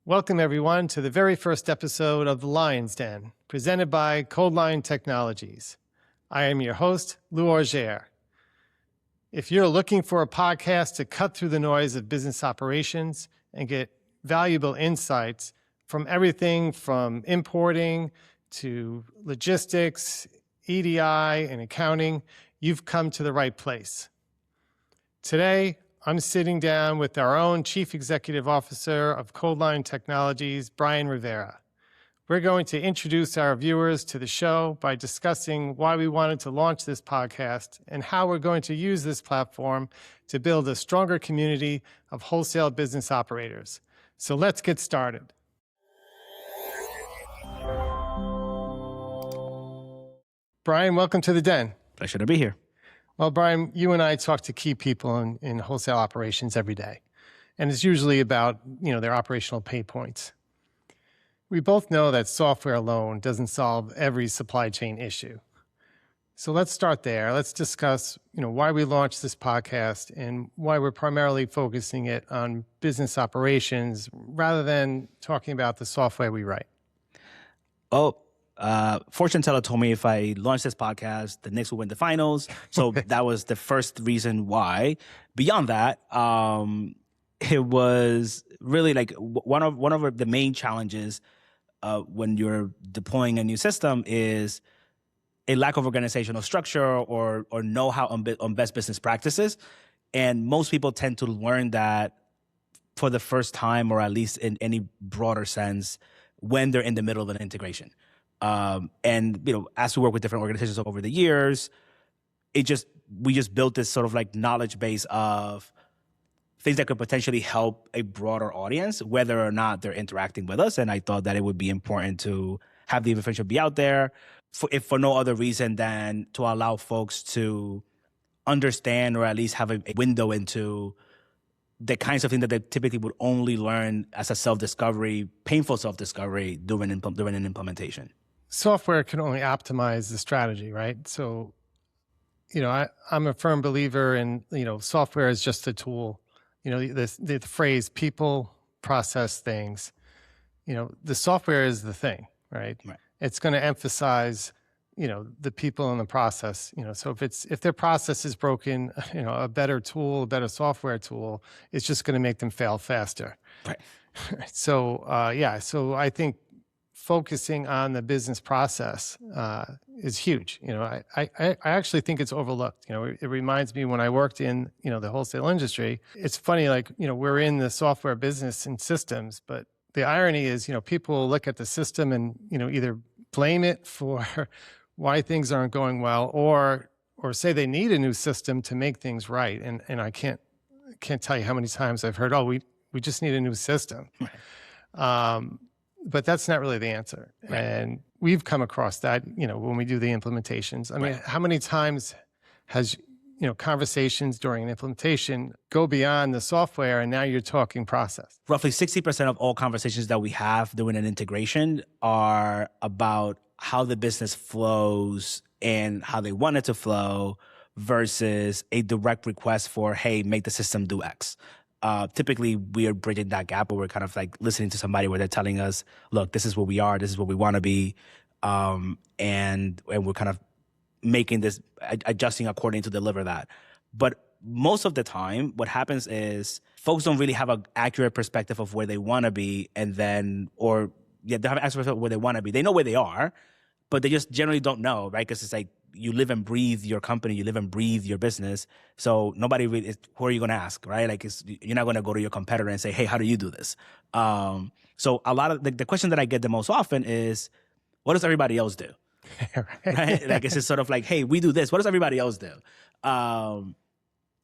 Welcome, everyone, to the very first episode of The Lion's Den, presented by ColdLion Technologies. I am your host, Lou Augier. If you're looking for a podcast to cut through the noise of business operations and get valuable insights from everything from importing to logistics, EDI, and accounting, you've come to the right place. Today, I'm sitting down with our own Chief Executive Officer of ColdLion Technologies, Brian Rivera. We're going to introduce our viewers to the show by discussing why we wanted to launch this podcast and how we're going to use this platform to build a stronger community of wholesale business operators. So let's get started. Brian, welcome to the Den. Pleasure to be here. Well, Brian, you and I talk to key people in wholesale operations every day, and it's usually about, their operational pain points. We both know that software alone doesn't solve every supply chain issue. So let's start there. Let's discuss, why we launched this podcast and why we're primarily focusing it on business operations rather than talking about the software we write. Fortune teller told me if I launched this podcast, the Knicks would win the finals. So that was the first reason why. Beyond that, it was really like one of the main challenges when you're deploying a new system is a lack of organizational structure or know-how on best business practices. And most people tend to learn that for the first time, or at least in any broader sense, when they're in the middle of an integration. As we work with different organizations over the years, we just built this sort of like knowledge base of things that could potentially help a broader audience, whether or not they're interacting with us. And I thought that it would be important to have the information be out there if for no other reason than to allow folks to understand or at least have a window into the kinds of things that they typically would only learn as a self-discovery, painful self-discovery during an implementation. Software can only optimize the strategy, right? So, I'm a firm believer in, software is just a tool. The phrase people process things, the software is the thing, right? It's going to emphasize, the people in the process, so if their process is broken, a better tool, a better software tool, it's just going to make them fail faster. Right. So I think focusing on the business process is huge. I actually think it's overlooked. It reminds me when I worked in, the wholesale industry. It's funny, we're in the software business and systems, but the irony is, people look at the system and, either blame it for why things aren't going well or say they need a new system to make things right. And I can't tell you how many times I've heard, we just need a new system. But that's not really the answer. Right. And we've come across that, when we do the implementations. I mean, how many times has, conversations during an implementation go beyond the software and now you're talking process? Roughly 60% of all conversations that we have during an integration are about how the business flows and how they want it to flow versus a direct request for, hey, make the system do X. Typically, we are bridging that gap where we're kind of like listening to somebody where they're telling us, look, this is what we are, this is what we want to be, and we're kind of making this, adjusting according to deliver that. But most of the time, what happens is folks don't really have an accurate perspective of where they want to be, they have an accurate perspective of where they want to be. They know where they are, but they just generally don't know, right? Because it's like, you live and breathe your company, you live and breathe your business. So nobody really, who are you going to ask, right? Like you're not going to go to your competitor and say, hey, how do you do this? So a lot of the question that I get the most often is, what does everybody else do? Right? Like it's just sort of like, hey, we do this. What does everybody else do?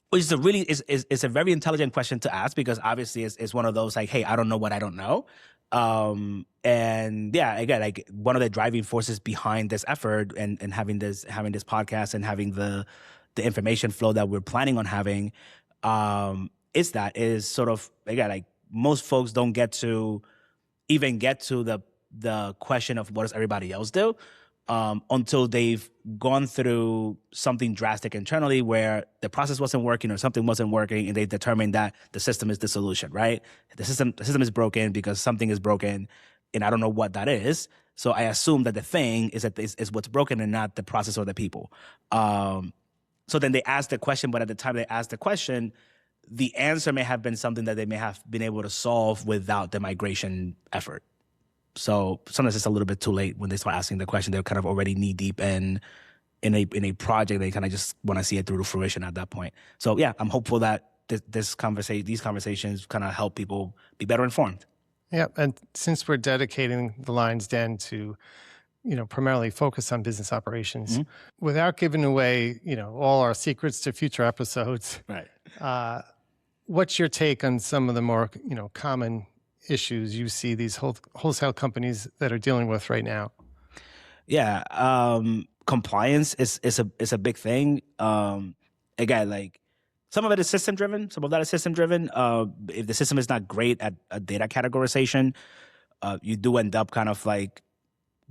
Which is it's a very intelligent question to ask because obviously it's one of those like, hey, I don't know what I don't know. Again, like one of the driving forces behind this effort and having this podcast and having the information flow that we're planning on having, is sort of, again, like most folks don't even get to the question of what does everybody else do. until they've gone through something drastic internally where the process wasn't working or something wasn't working, and they've determined that the system is the solution, right? The system is broken because something is broken, and I don't know what that is. So I assume that the thing is what's broken and not the process or the people. So then they ask the question, but at the time they ask the question, the answer may have been something that they may have been able to solve without the migration effort. So sometimes it's a little bit too late when they start asking the question. They're kind of already knee deep in a project. They kind of just want to see it through to fruition at that point. So yeah, I'm hopeful that these conversations kind of help people be better informed. Yeah, and since we're dedicating the Lion's Den to, primarily focus on business operations, without giving away, all our secrets to future episodes, Right. What's your take on some of the more, common issues you see these wholesale companies that are dealing with right now? Yeah, compliance is a big thing. Again, like some of it is system driven, some of that is system driven. If the system is not great at data categorization, you do end up kind of like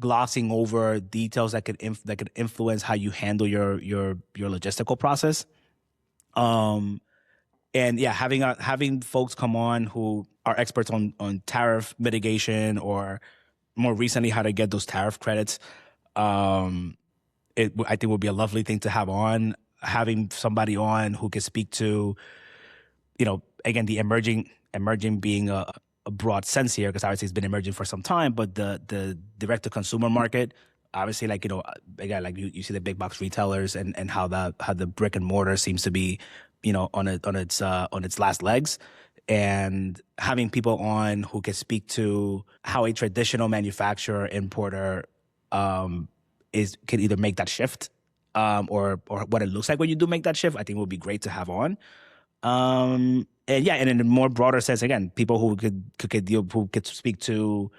glossing over details that could influence how you handle your logistical process. And yeah, having folks come on who are experts on tariff mitigation, or more recently how to get those tariff credits, I think would be a lovely thing to have on. Having somebody on who can speak to, again, the emerging being a broad sense here, because obviously it's been emerging for some time, but the direct to consumer market, obviously, like, again, like you see the big box retailers and how the brick and mortar seems to be, on its last legs, and having people on who can speak to how a traditional manufacturer importer can either make that shift, or what it looks like when you do make that shift, I think would be great to have on. And yeah, and in a more broader sense, again, people who could speak to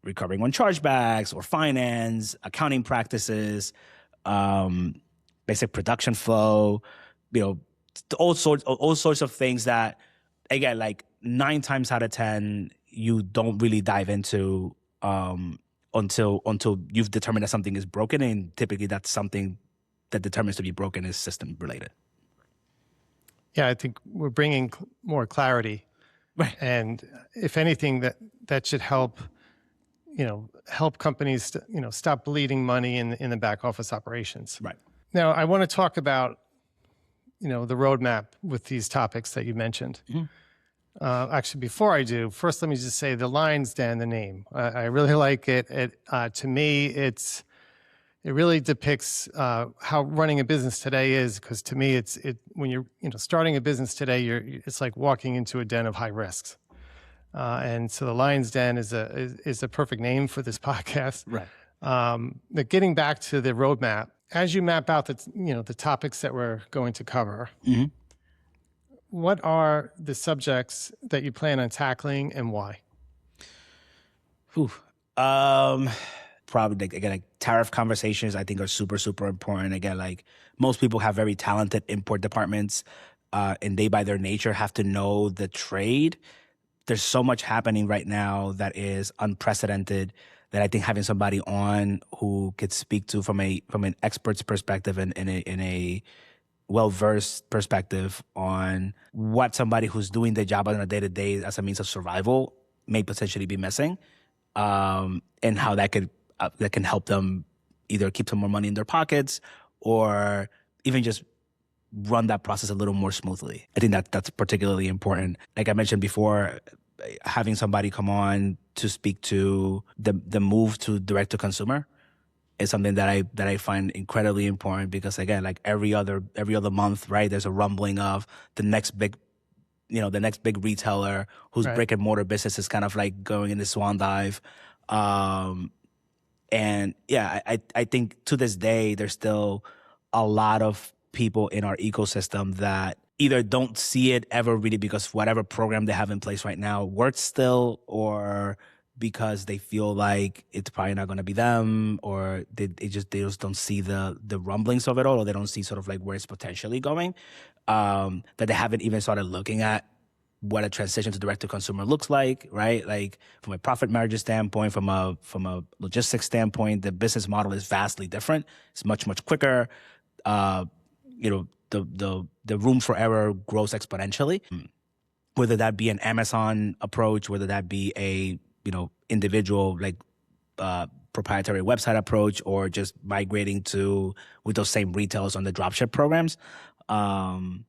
recovering on chargebacks or finance, accounting practices, basic production flow, all sorts of things that, again, like 9 times out of 10, you don't really dive into until you've determined that something is broken, and typically that's something that determines to be broken is system related. Yeah, I think we're bringing more clarity, Right. And if anything, that should help, help companies, stop bleeding money in the back office operations. Right. Now, I want to talk about, the roadmap with these topics that you mentioned. Actually, before I do, first let me just say the Lion's Den, the name. I really like it. To me, it really depicts how running a business today is, because to me, when you're starting a business today, it's like walking into a den of high risks, and so the Lion's Den is a perfect name for this podcast. Right. But getting back to the roadmap, as you map out the topics that we're going to cover, what are the subjects that you plan on tackling and why? Probably, again, like tariff conversations, I think, are super, super important. Again, like most people have very talented import departments, and they by their nature have to know the trade. There's so much happening right now that is unprecedented, that I think having somebody on who could speak to from an expert's perspective and in a well-versed perspective on what somebody who's doing their job on a day-to-day as a means of survival may potentially be missing, and how that can help them either keep some more money in their pockets, or even just run that process a little more smoothly. I think that's particularly important. Like I mentioned before, having somebody come on to speak to the move to direct to consumer is something that I find incredibly important, because again, like every other month, right, there's a rumbling of the next big retailer whose Right. brick and mortar business is kind of like going into swan dive. And yeah, I think to this day, there's still a lot of people in our ecosystem that either don't see it ever really because whatever program they have in place right now works still, or because they feel like it's probably not going to be them, or they just don't see the rumblings of it all, or they don't see sort of like where it's potentially going, that they haven't even started looking at what a transition to direct to consumer looks like, right? Like from a profit margin standpoint, from a logistics standpoint, the business model is vastly different. It's much, much quicker. You know, the room for error grows exponentially. Whether that be an Amazon approach, whether that be a, you know, individual like proprietary website approach, or just migrating to with those same retailers on the dropship programs. I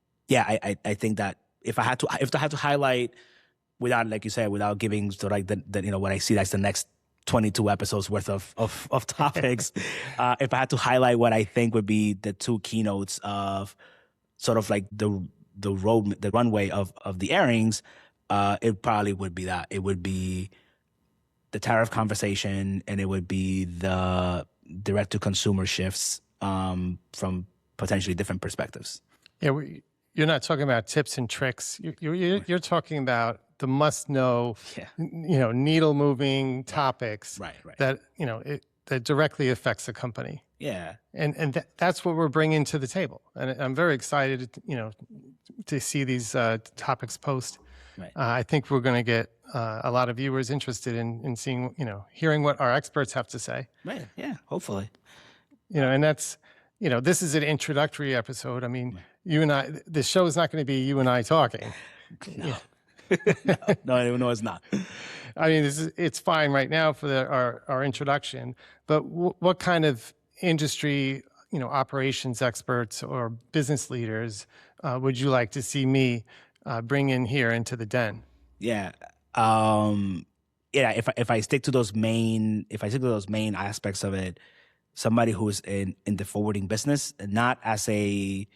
think that if I had to highlight, without, like you said, without giving sort of like the you know, what I see that's the next 22 episodes worth of topics, if I had to highlight what I think would be the two keynotes of sort of like the runway of the airings, it probably would be that. It would be the tariff conversation, and it would be the direct to consumer shifts from potentially different perspectives. Yeah, you're not talking about tips and tricks. You're talking about the must-know, you know, needle-moving topics that, you know, that directly affects the company. Yeah, and that's what we're bringing to the table. And I'm very excited, you know, to see these topics post. Right. I think we're going to get a lot of viewers interested in seeing, you know, hearing what our experts have to say. Right. Yeah. Hopefully. You know, and that's, you know, this is an introductory episode. I mean, you and I, the show is not going to be you and I talking. No. Yeah. No, it's not. I mean, it's fine right now for our introduction, but what kind of industry, you know, operations experts or business leaders would you like to see me bring in here into the den? Yeah. If I stick to those main aspects of it, somebody who's in the forwarding business, not as a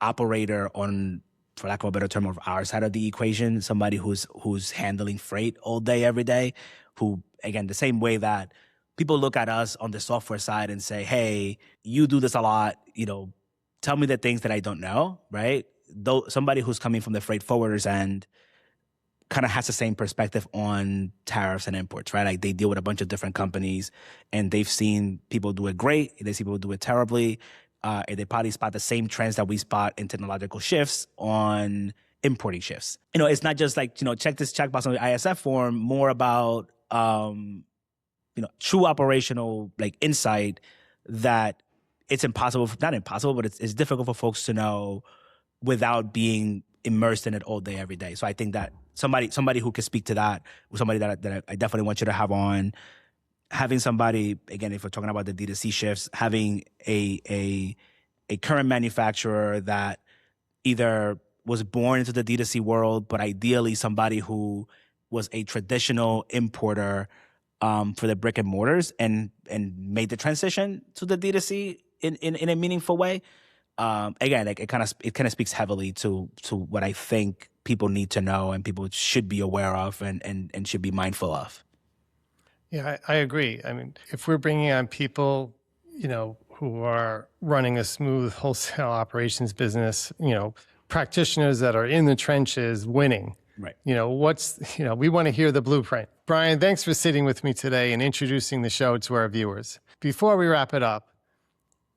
operator on, for lack of a better term, of our side of the equation, somebody who's handling freight all day, every day, who, again, the same way that people look at us on the software side and say, hey, you do this a lot, you know, tell me the things that I don't know, right? Though somebody who's coming from the freight forwarders end kind of has the same perspective on tariffs and imports, right? Like they deal with a bunch of different companies, and they've seen people do it great, they see people do it terribly, and they probably spot the same trends that we spot in technological shifts on importing shifts. You know, it's not just like, you know, check this checkbox on the ISF form, more about, you know, true operational like insight that it's impossible, not impossible, but it's difficult for folks to know without being immersed in it all day, every day. So I think that somebody who can speak to that, somebody that I definitely want you to have on, having somebody, again, if we're talking about the D2C shifts, having a current manufacturer that either was born into the D2C world, but ideally somebody who was a traditional importer for the brick and mortars and made the transition to the D2C in a meaningful way. Again, like it kind of speaks heavily to what I think people need to know and people should be aware of and should be mindful of. Yeah, I agree. I mean, if we're bringing on people, you know, who are running a smooth wholesale operations business, you know, practitioners that are in the trenches winning, right? You know, we want to hear the blueprint. Brian, thanks for sitting with me today and introducing the show to our viewers. Before we wrap it up,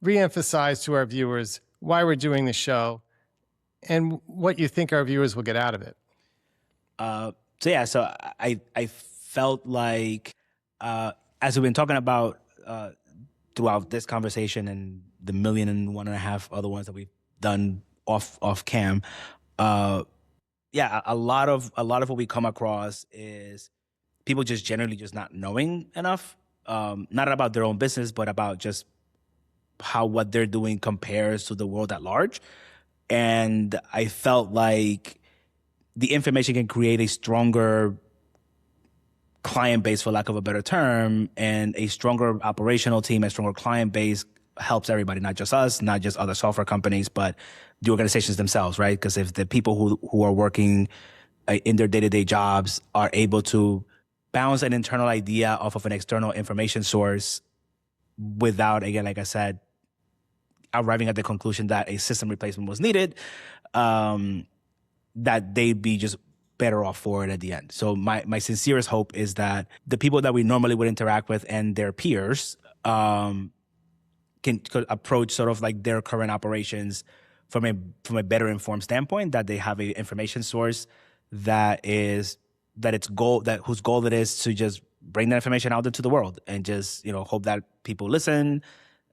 reemphasize to our viewers why we're doing the show and what you think our viewers will get out of it. So I felt like, as we've been talking about throughout this conversation and the 1.5 other ones that we've done off cam, a lot of what we come across is people just generally just not knowing enough, not about their own business, but about just how what they're doing compares to the world at large. And I felt like the information can create a stronger client base, for lack of a better term, and a stronger operational team, a stronger client base helps everybody, not just us, not just other software companies, but the organizations themselves, right? Because if the people who are working in their day-to-day jobs are able to bounce an internal idea off of an external information source without, again, like I said, arriving at the conclusion that a system replacement was needed, that they'd be just better off for it at the end. So my sincerest hope is that the people that we normally would interact with and their could approach sort of like their current operations from a better informed standpoint, that they have a information source whose goal it is to just bring that information out into the world, and just hope that people listen,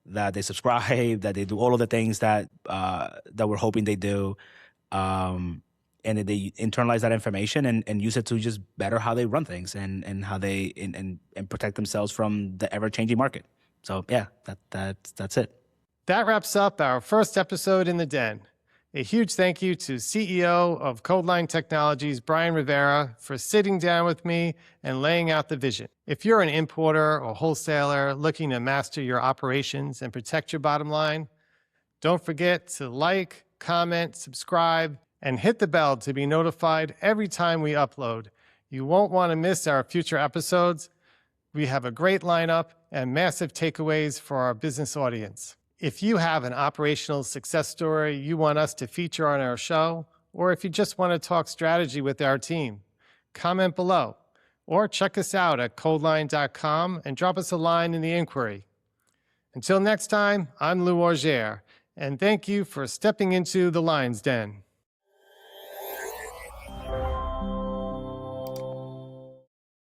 that they subscribe, that they do all of the things that we're hoping they do, and that they internalize that information and use it to just better how they run things and how they and protect themselves from the ever changing market. So yeah, that's it. That wraps up our first episode in the Den. A huge thank you to CEO of ColdLion Technologies, Brian Rivera, for sitting down with me and laying out the vision. If you're an importer or wholesaler looking to master your operations and protect your bottom line, don't forget to like, comment, subscribe, and hit the bell to be notified every time we upload. You won't want to miss our future episodes. We have a great lineup and massive takeaways for our business audience. If you have an operational success story you want us to feature on our show, or if you just want to talk strategy with our team, comment below, or check us out at ColdLion.com and drop us a line in the inquiry. Until next time, I'm Lou Augier, and thank you for stepping into the Lion's Den.